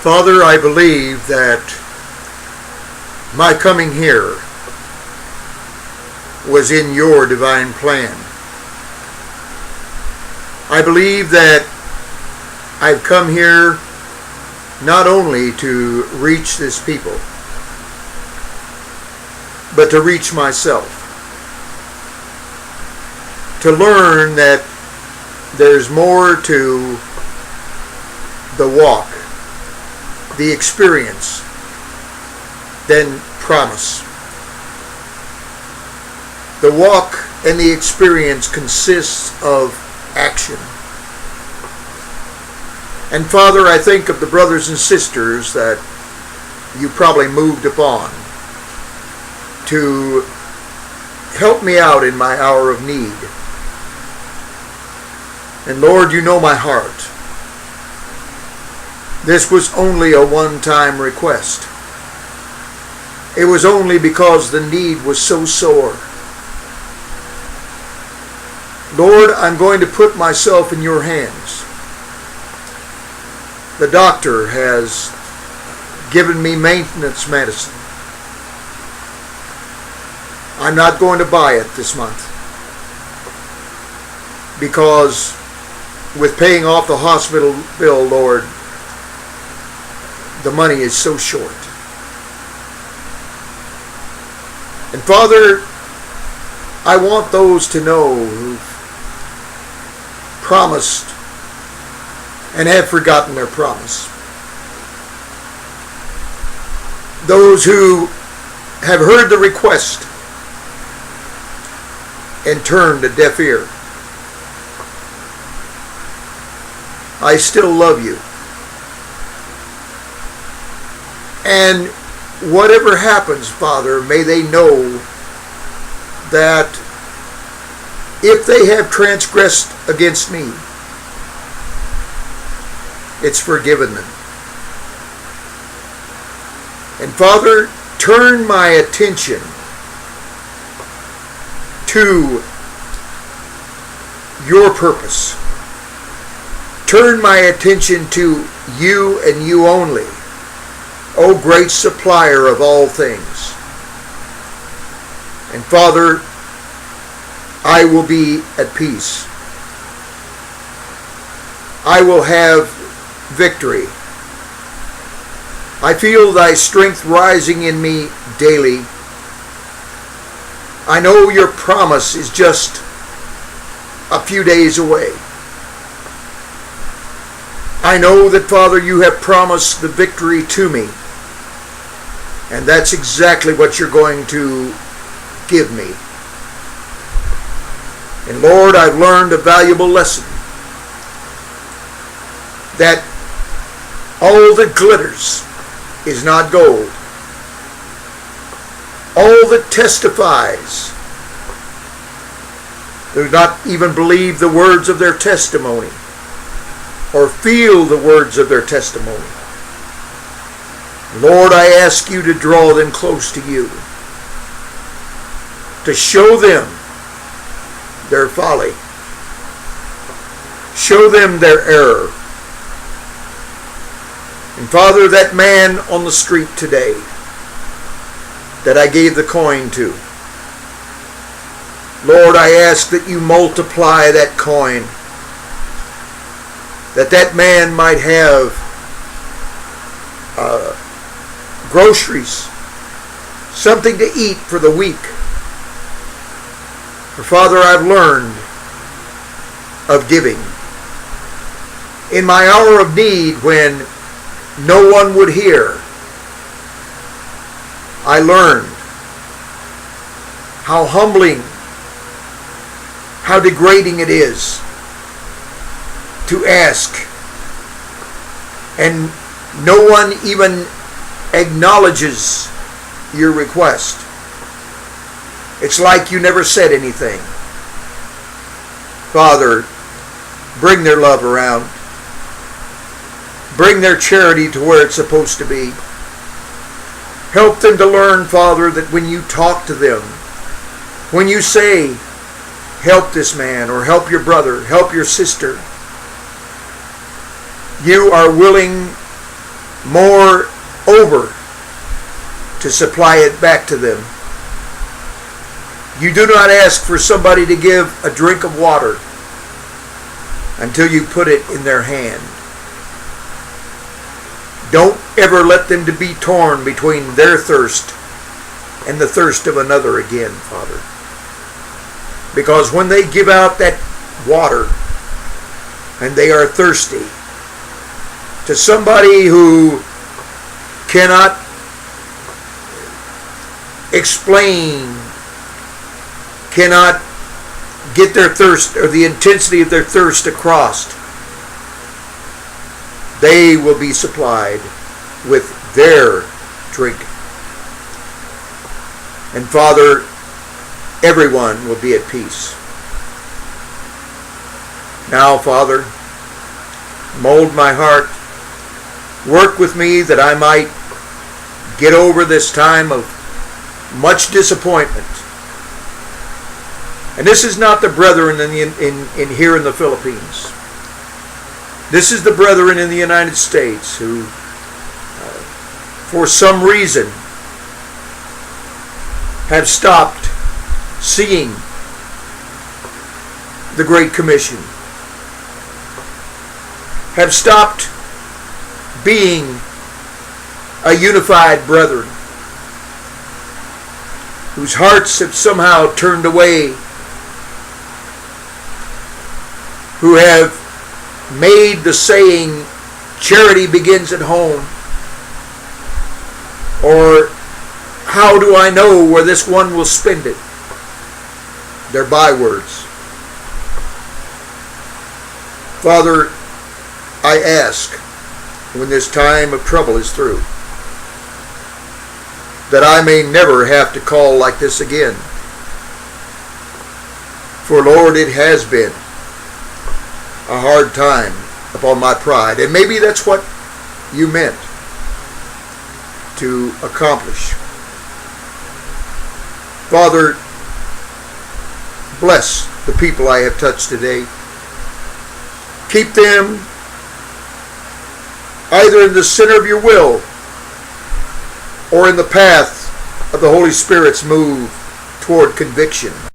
Father, I believe that my coming here was in your divine plan. I believe that I've come here not only to reach this people, but to reach myself. To learn that there's more to the walk, the experience, than promise. The walk and the experience consists of action. And Father, I think of the brothers and sisters that you probably moved upon to help me out in my hour of need. And Lord, you know my heart. This was only a one-time request. It was only because the need was so sore. Lord, I'm going to put myself in your hands. The doctor has given me maintenance medicine. I'm not going to buy it this month because with paying off the hospital bill, Lord, the money is so short. And Father, I want those to know who've promised and have forgotten their promise. Those who have heard the request and turned a deaf ear. I still love you. And whatever happens, Father, may they know that if they have transgressed against me, it's forgiven them. And Father, turn my attention to your purpose. Turn my attention to you and you only, O great supplier of all things. And Father, I will be at peace. I will have victory. I feel thy strength rising in me daily. I know your promise is just a few days away. I know that, Father, you have promised the victory to me. And that's exactly what you're going to give me. And Lord, I've learned a valuable lesson. That all that glitters is not gold. All that testifies do not even believe the words of their testimony or feel the words of their testimony. Lord, I ask you to draw them close to you, to show them their folly, show them their error. And Father, that man on the street today that I gave the coin to, Lord, I ask that you multiply that coin, that that man might have groceries, something to eat for the week. For Father, I've learned of giving. In my hour of need, when no one would hear, I learned how humbling, how degrading it is to ask and no one even acknowledges your request. It's like you never said anything. Father, bring their love around. Bring their charity to where it's supposed to be. Help them to learn, Father, that when you talk to them, when you say, help this man or help your brother, help your sister, you are willing more over to supply it back to them. You do not ask for somebody to give a drink of water until you put it in their hand. Don't ever let them to be torn between their thirst and the thirst of another again, Father. Because when they give out that water and they are thirsty to somebody who cannot explain, cannot get their thirst or the intensity of their thirst across, they will be supplied with their drink. And Father, everyone will be at peace. Now, Father, mold my heart. Work with me that I might get over this time of much disappointment. And this is not the brethren in here in the Philippines. This is the brethren in the United States who, for some reason, have stopped seeing the Great Commission, have stopped being a unified brethren, whose hearts have somehow turned away, who have made the saying, charity begins at home, or how do I know where this one will spend it? They're bywords. Father, I ask, when this time of trouble is through, that I may never have to call like this again. For Lord, it has been a hard time upon my pride. And maybe that's what you meant to accomplish. Father, bless the people I have touched today. Keep them either in the center of your will or in the path of the Holy Spirit's move toward conviction.